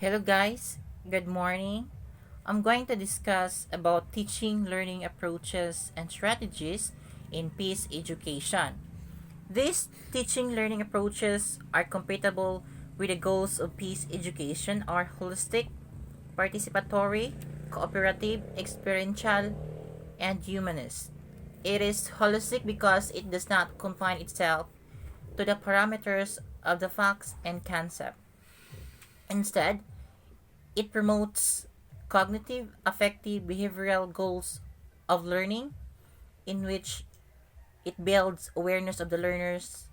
Hello guys, good morning. I'm going to discuss about teaching learning approaches and strategies in peace education. These teaching learning approaches are compatible with the goals of peace education are holistic, participatory, cooperative, experiential, and humanist. It is holistic because it does not confine itself to the parameters of the facts and concept. Instead, it promotes cognitive, affective, behavioral goals of learning, in which it builds awareness of the learner's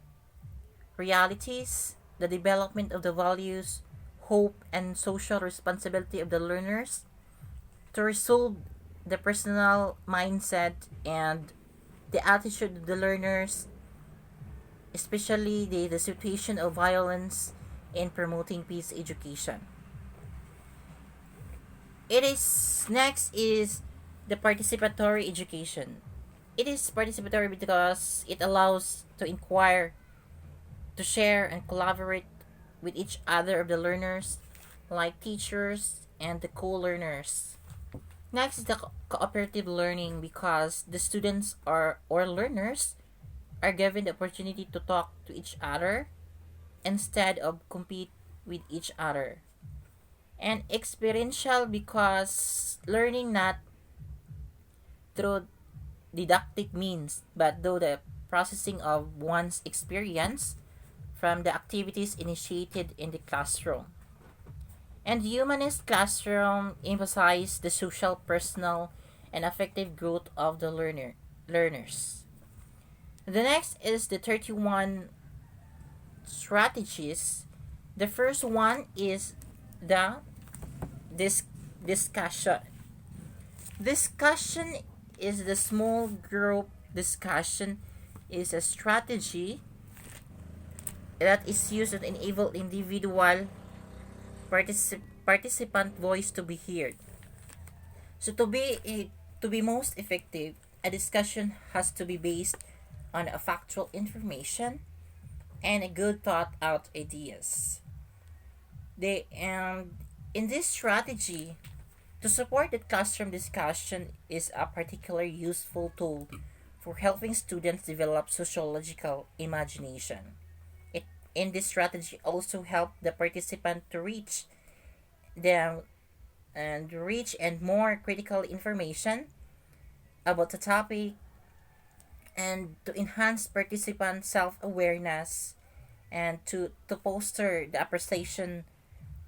realities, the development of the values, hope, and social responsibility of the learners, to resolve the personal mindset and the attitude of the learners, especially the situation of violence in promoting peace education. It is next is the participatory education. It is participatory because it allows to inquire, to share and collaborate with each other of the learners, like teachers and the co-learners. Next is the cooperative learning because the students are or learners are given the opportunity to talk to each other instead of compete with each other. And experiential because learning not through didactic means, but through the processing of one's experience from the activities initiated in the classroom. And humanist classroom emphasize the social, personal, and affective growth of the learners. The next is the 31 strategies. The first one is the dis- discussion. Discussion is the small group discussion is a strategy that is used to enable individual participant voice to be heard. So to be most effective, a discussion has to be based on a factual information and a good thought out ideas. They and in this strategy, to support the classroom discussion is a particularly useful tool for helping students develop sociological imagination. It in this strategy also help the participant to the reach and more critical information about the topic and to enhance participant self-awareness and to foster the appreciation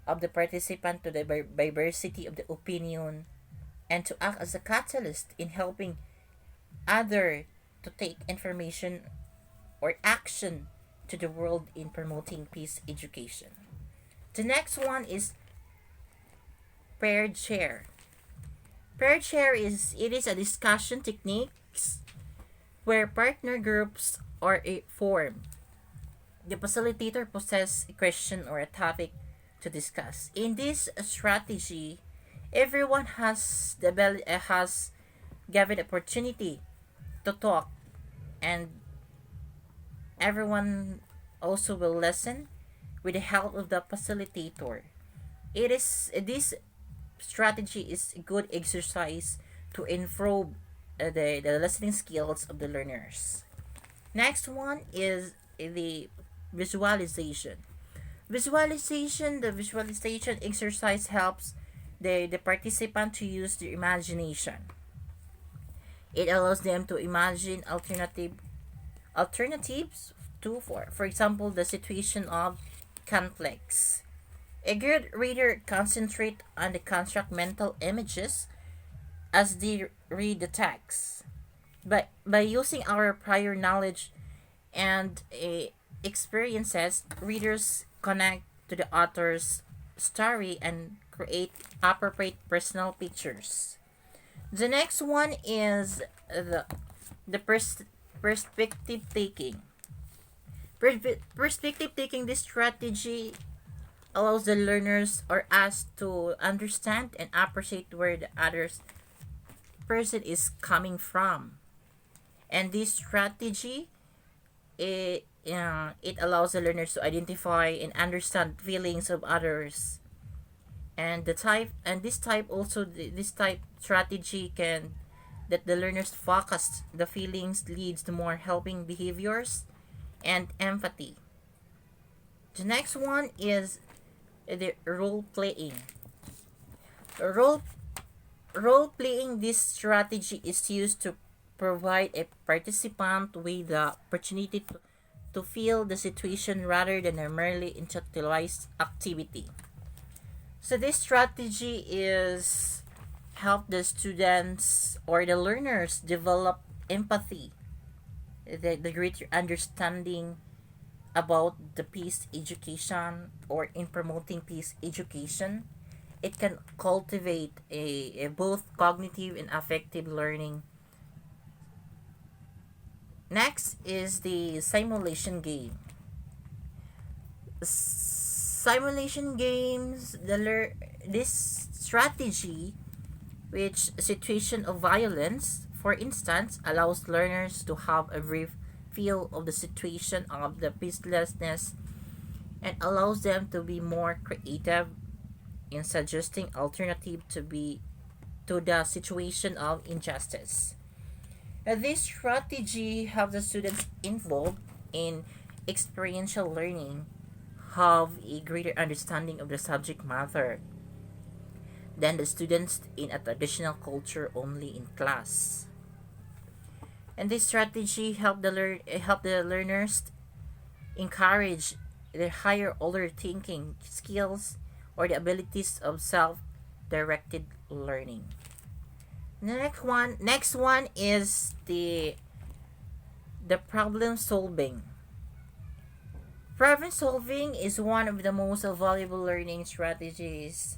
of the participant to the diversity of the opinion and to act as a catalyst in helping other to take information or action to the world in promoting peace education. The next one is paired share. Paired share is it is a discussion techniques where partner groups are formed. The facilitator possesses a question or a topic to discuss. In this strategy, everyone has given opportunity to talk, and everyone also will listen with the help of the facilitator. It is this strategy is a good exercise to improve the listening skills of the learners. Next one is the visualization. The visualization exercise helps the participant to use their imagination. It allows them to imagine alternatives to for example the situation of conflicts. A good reader concentrate on the construct mental images as they read the text. By using our prior knowledge and experiences, readers connect to the author's story and create appropriate personal pictures. The next one is the perspective taking. Perspective taking this strategy allows the learners or us to understand and appreciate where the other person is coming from. And this strategy it allows the learners to identify and understand feelings of others And this type also, this type strategy can that the learners focus the feelings leads to more helping behaviors and empathy. The next one is the role playing. Role Role playing, this strategy is used to provide a participant with the opportunity to feel the situation rather than a merely intellectualized activity. So this strategy is help the students or the learners develop empathy, the greater understanding about the peace education, or in promoting peace education. It can cultivate a both cognitive and affective learning. Next is the simulation game. Simulation games, this strategy, which situation of violence, for instance, allows learners to have a brief feel of the situation of the peacelessness and allows them to be more creative in suggesting alternative to the situation of injustice. This strategy helps the students involved in experiential learning have a greater understanding of the subject matter than the students in a traditional culture only in class. And this strategy help the learners encourage their higher order thinking skills or the abilities of self-directed learning. The next one is the problem solving. Problem solving is one of the most valuable learning strategies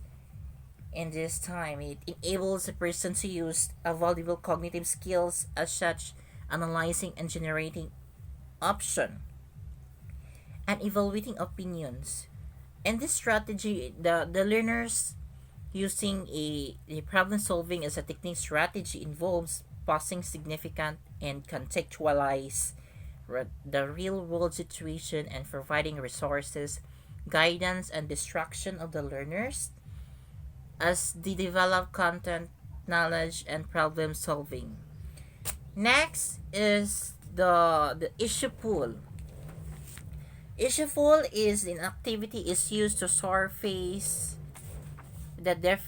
in this time. It enables a person to use a valuable cognitive skills as such analyzing and generating option and evaluating opinions. And this strategy, the learners using a problem solving as a technique strategy involves pausing significant and contextualize the real world situation and providing resources, guidance, and instruction of the learners as they develop content, knowledge, and problem solving. Next is the issue pool. Issue pool is an activity is used to surface the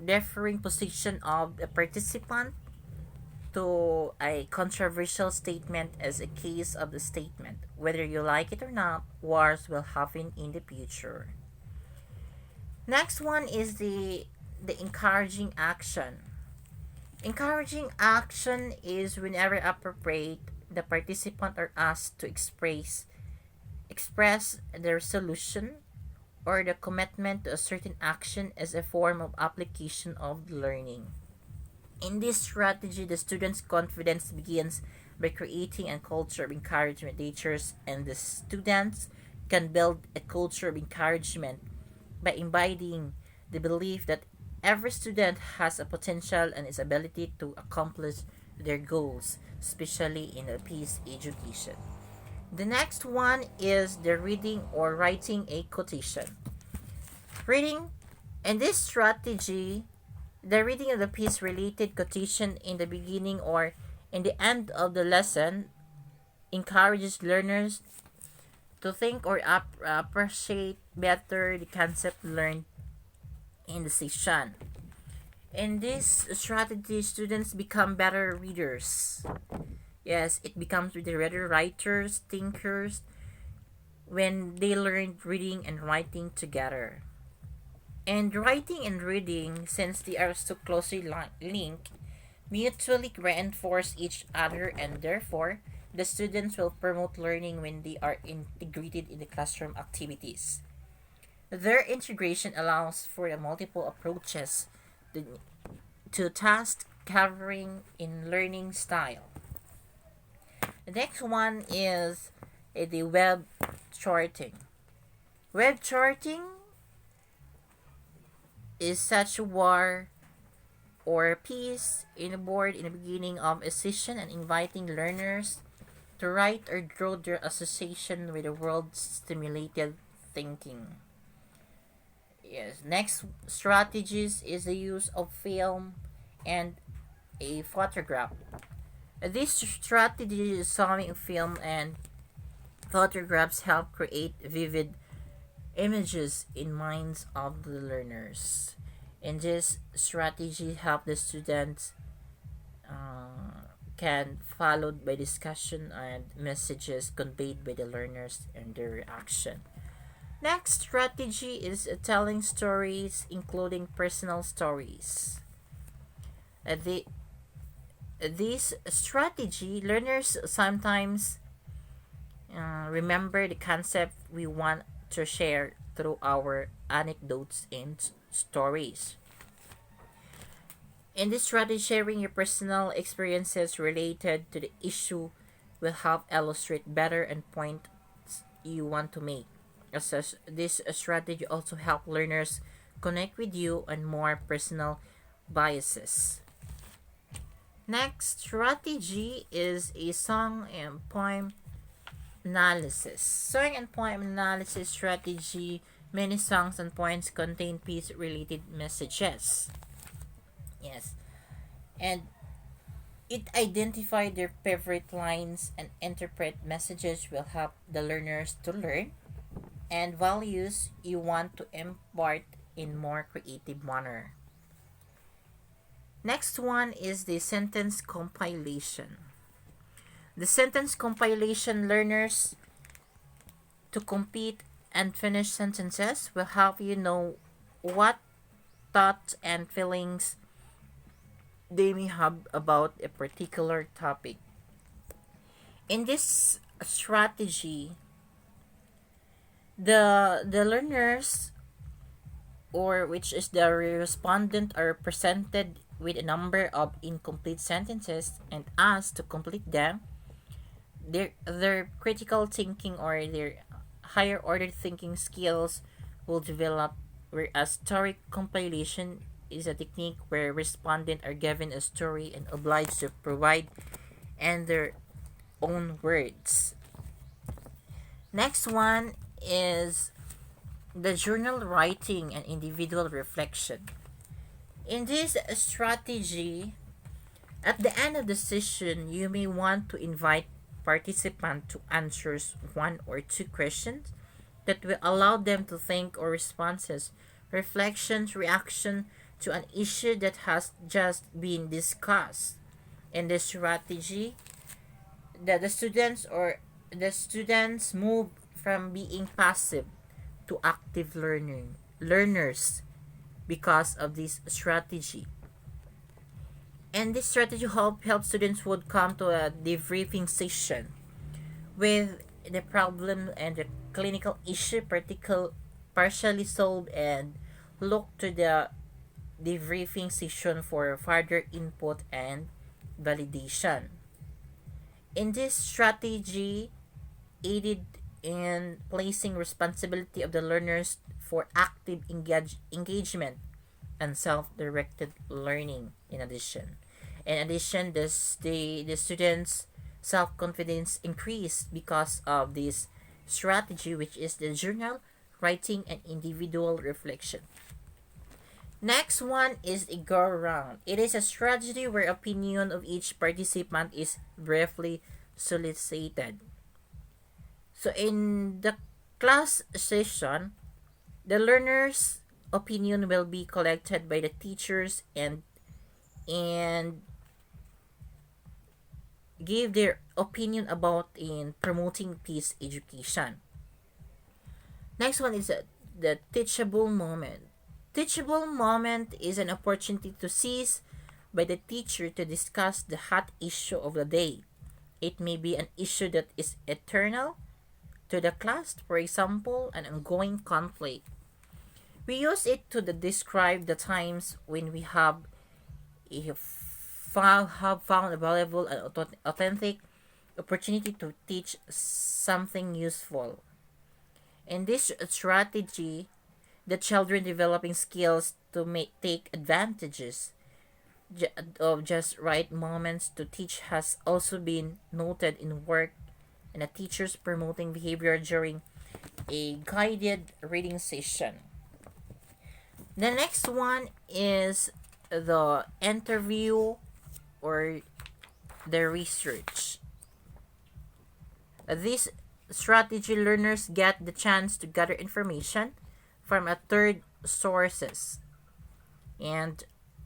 differing position of the participant to a controversial statement as a case of the statement. Whether you like it or not, wars will happen in the future. Next one is the encouraging action. Encouraging action is whenever appropriate, the participant are asked to express their solution or the commitment to a certain action as a form of application of learning. In this strategy, the student's confidence begins by creating a culture of encouragement. Teachers and the students can build a culture of encouragement by embodying the belief that every student has a potential and its ability to accomplish their goals, especially in a peace education. The next one is the reading or writing a quotation. Reading, in this strategy, the reading of the piece related quotation in the beginning or in the end of the lesson encourages learners to think or appreciate better the concept learned in the session. In this strategy, students become better readers. Yes, it becomes with the better writers, thinkers, when they learn reading and writing together. And writing and reading, since they are so closely linked, mutually reinforce each other, and therefore, the students will promote learning when they are integrated in the classroom activities. Their integration allows for the multiple approaches to task covering in learning style. The next one is the web charting. Web charting is such war or piece in a board in the beginning of a session and inviting learners to write or draw their association with the world stimulated thinking. Yes. Next strategies is the use of film and a photograph. This strategy, showing film and photographs, help create vivid images in minds of the learners. And this strategy help the students can followed by discussion and messages conveyed by the learners and their reaction. Next strategy is telling stories, including personal stories. The this strategy, learners sometimes remember the concept we want to share through our anecdotes and stories. In this strategy, sharing your personal experiences related to the issue will help illustrate better and points you want to make. As such, this strategy also help learners connect with you on more personal biases. Next strategy is a song and poem analysis. Song and poem analysis strategy. Many songs and poems contain peace-related messages. Yes, and it identify their favorite lines and interpret messages will help the learners to learn and values you want to impart in more creative manner. Next one is the sentence compilation. The sentence compilation, learners to complete and finish sentences will help you know what thoughts and feelings they may have about a particular topic. In this strategy, the learners, or which is the respondent, are presented with a number of incomplete sentences and asked to complete them. Their critical thinking or their higher order thinking skills will develop, whereas story compilation is a technique where respondents are given a story and obliged to provide in their own words. Next one is the journal writing and individual reflection. In this strategy, at the end of the session, you may want to invite participants to answer one or two questions that will allow them to think or responses, reflections, reaction to an issue that has just been discussed. In this strategy, the students move from being passive to active learners because of this strategy. And this strategy help students would come to a debriefing session with the problem and the clinical issue partially solved and look to the debriefing session for further input and validation. In this strategy, aided in placing responsibility of the learners for active engagement and self-directed learning. In addition, the students' self-confidence increased because of this strategy, which is the journal writing and individual reflection. Next one is a go round. It is a strategy where opinion of each participant is briefly solicited. So in the class session, the learners' opinion will be collected by the teachers and give their opinion about in promoting peace education. Next one is the teachable moment. Teachable moment is an opportunity to seize by the teacher to discuss the hot issue of the day. It may be an issue that is eternal to the class, for example, an ongoing conflict. We use it to describe the times when we have found a valuable and authentic opportunity to teach something useful. In this strategy, the children developing skills to take advantages of just right moments to teach has also been noted in work and a teachers promoting behavior during a guided reading session. The next one is the interview or the research. This strategy, learners get the chance to gather information from a third sources, and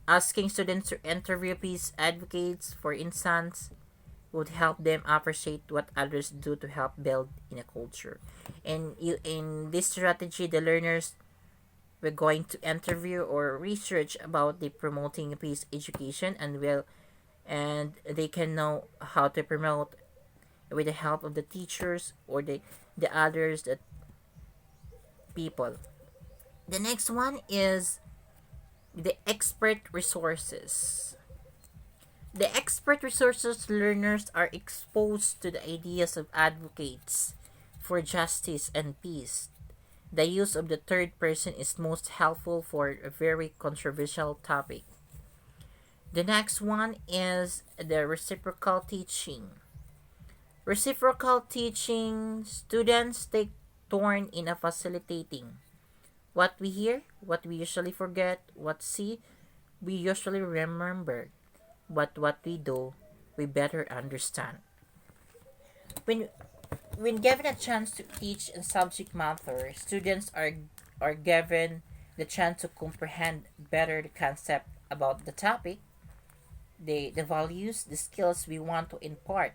asking students to interview peace advocates, for instance, would help them appreciate what others do to help build in a culture. And in this strategy, the learners were going to interview or research about the promoting peace education, and they can know how to promote with the help of the teachers or the others that people. The next one is the expert resources. The expert resources, learners are exposed to the ideas of advocates for justice and peace. The use of the third person is most helpful for a very controversial topic. The next one is the reciprocal teaching. Reciprocal teaching, students take turn in a facilitating. What we hear, what we usually forget, what see, we usually remember. But what we do, we better understand. When when given a chance to teach a subject matter, students are given the chance to comprehend better the concept about the topic, the values, the skills we want to impart.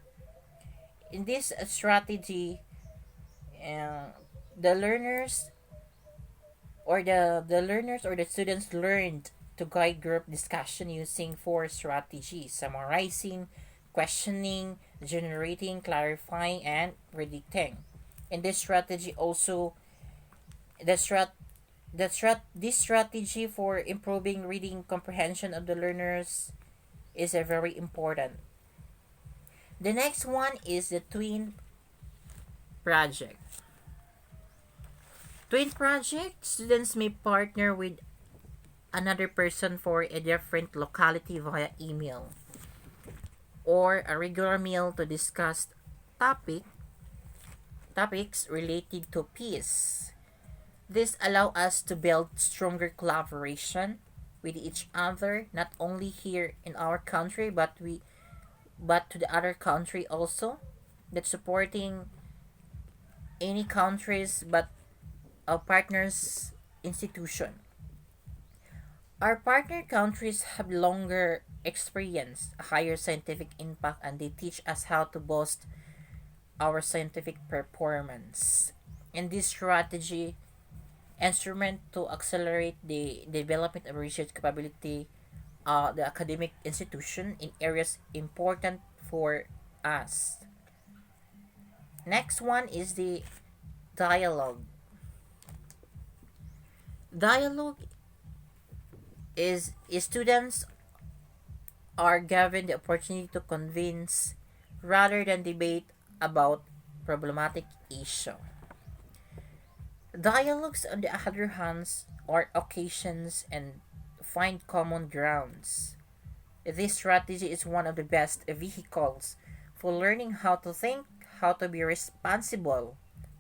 In this strategy, uh, the learners or the students learned to guide group discussion using four strategies: summarizing, questioning, generating, clarifying, and predicting. In this strategy also, the strat this strategy for improving reading comprehension of the learners is a very important. The next one is the twin project. Twin project, students may partner with another person for a different locality via email or a regular meal to discuss topic topics related to peace. This allow us to build stronger collaboration with each other, not only here in our country but to the other country also, that supporting any countries but our partners institution. Our partner countries have longer experience, a higher scientific impact, and they teach us how to boost our scientific performance. In this strategy, instrument to accelerate the development of research capability, the academic institution in areas important for us. Next one is the dialogue. Dialogue is students are given the opportunity to convince rather than debate about problematic issue. Dialogues, on the other hand, are occasions and find common grounds. This strategy is one of the best vehicles for learning how to think, how to be responsible,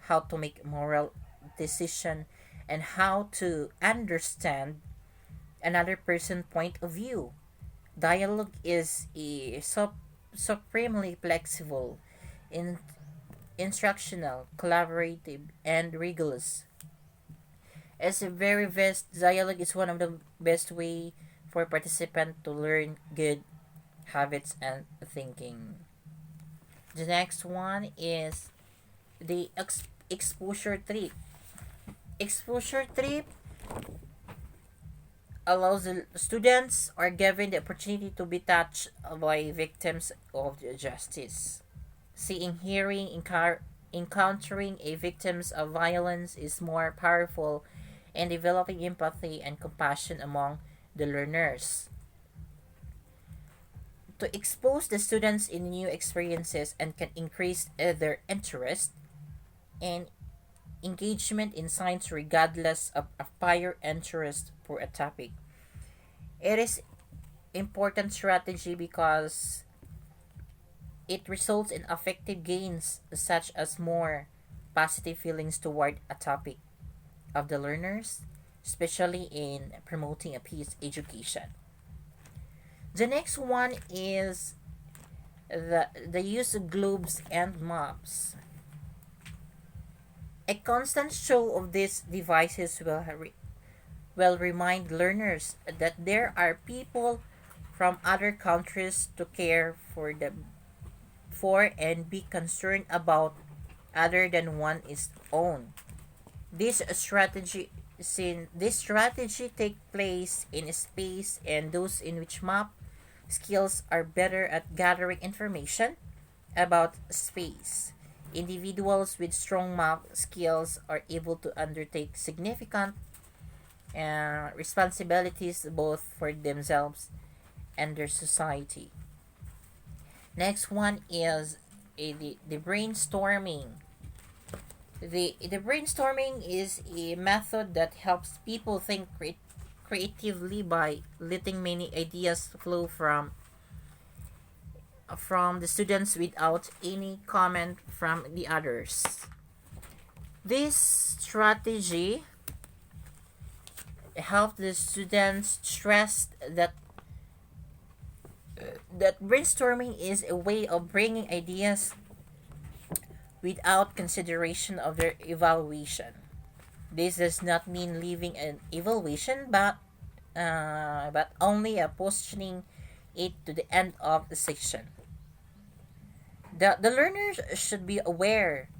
how to make moral decision, and how to understand another person's point of view. Dialogue is supremely flexible, in, instructional, collaborative, and rigorous. As a very best dialogue is one of the best way for participant to learn good habits and thinking. The next one is the exposure trip. Exposure trip allows the students are given the opportunity to be touched by victims of justice. Seeing, hearing, encountering a victims of violence is more powerful in developing empathy and compassion among the learners. To expose the students in new experiences and can increase their interest and engagement in science regardless of a prior interest for a topic. It is important strategy because it results in effective gains such as more positive feelings toward a topic of the learners. especially in promoting a peace education. The next one is the use of globes and maps. A constant show of these devices will remind learners that there are people from other countries to care for and be concerned about other than one is own. This strategy take place in space and those in which map skills are better at gathering information about space. Individuals with strong map skills are able to undertake significant responsibilities both for themselves and their society. Next one is the brainstorming. The brainstorming is a method that helps people think creatively by letting many ideas flow from the students without any comment from the others. This strategy helps the students stress that brainstorming is a way of bringing ideas without consideration of their evaluation. This does not mean leaving an evaluation, but only postponing it to the end of the section. The learners should be aware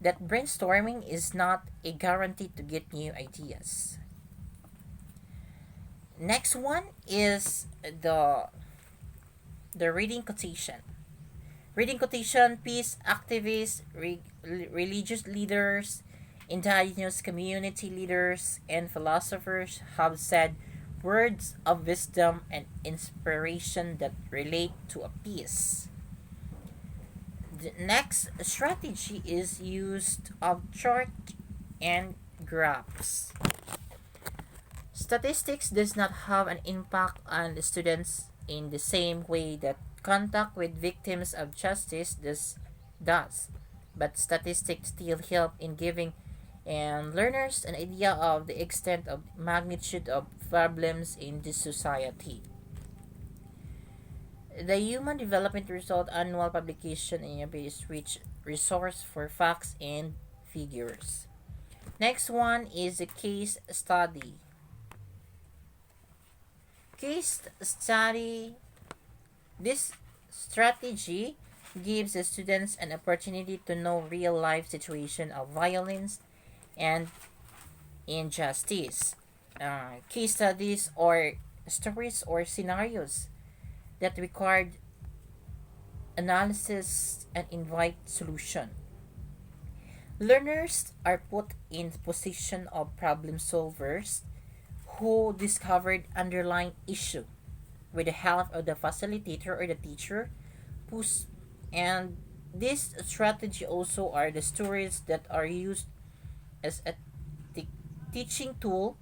that brainstorming is not a guarantee to get new ideas. Next one is the reading quotation. Reading quotation, peace activists, religious leaders, indigenous community leaders, and philosophers have said words of wisdom and inspiration that relate to a piece. The next strategy is used of chart and graphs. Statistics does not have an impact on the students in the same way that contact with victims of justice does. But statistics still help in giving learners an idea of the extent of magnitude of problems in this society. The Human Development Result annual publication in a base rich resource for facts and figures. Next one is a case study. Case study. This strategy gives the students an opportunity to know real life situation of violence and injustice. Case studies or stories or scenarios that required analysis and invite solution. Learners are put in the position of problem solvers who discovered underlying issue with the help of the facilitator or the teacher who's and this strategy also are the stories that are used as a teaching tool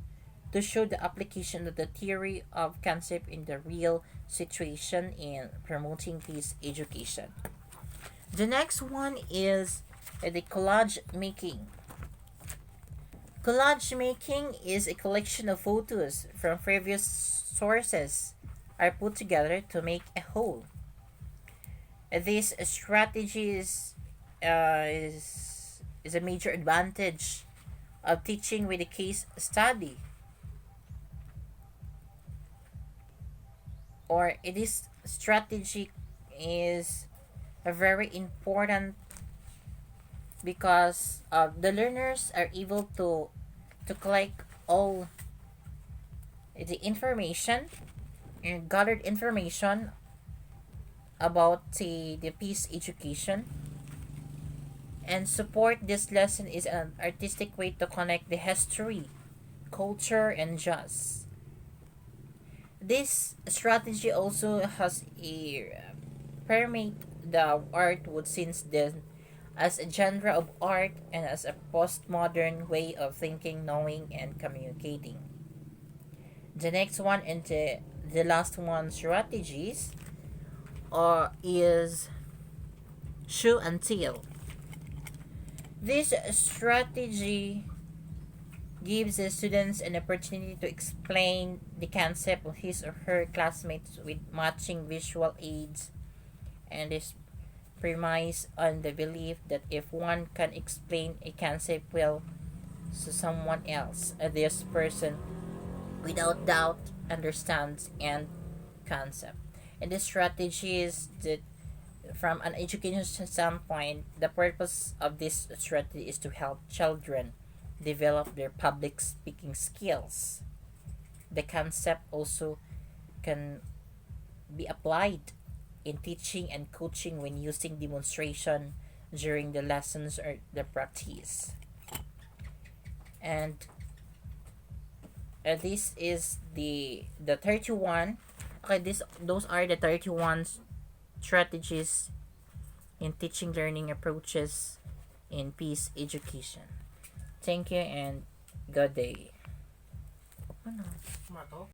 to show the application of the theory of concept in the real situation in promoting peace education. The next one is the collage making. Collage making is a collection of photos from previous sources are put together to make a whole. This strategy is a major advantage of teaching with a case study, or this strategy is a very important because the learners are able to collect all the information and gathered information about the peace education, and support this lesson is an artistic way to connect the history, culture, and jazz. This strategy also has a permeate the art would since then as a genre of art and as a postmodern way of thinking, knowing, and communicating. The next one and the last one strategies is show and tell. This strategy gives the students an opportunity to explain the concept of his or her classmates with matching visual aids, and is premised on the belief that if one can explain a concept well to someone else, this person without doubt understands and concept. And the strategy is that from an education standpoint, the purpose of this strategy is to help children develop their public speaking skills. The concept also can be applied in teaching and coaching when using demonstration during the lessons or the practice. And this is the 31. Okay, this those are the 31 strategies in teaching learning approaches in peace education. Thank you and good day. Ano?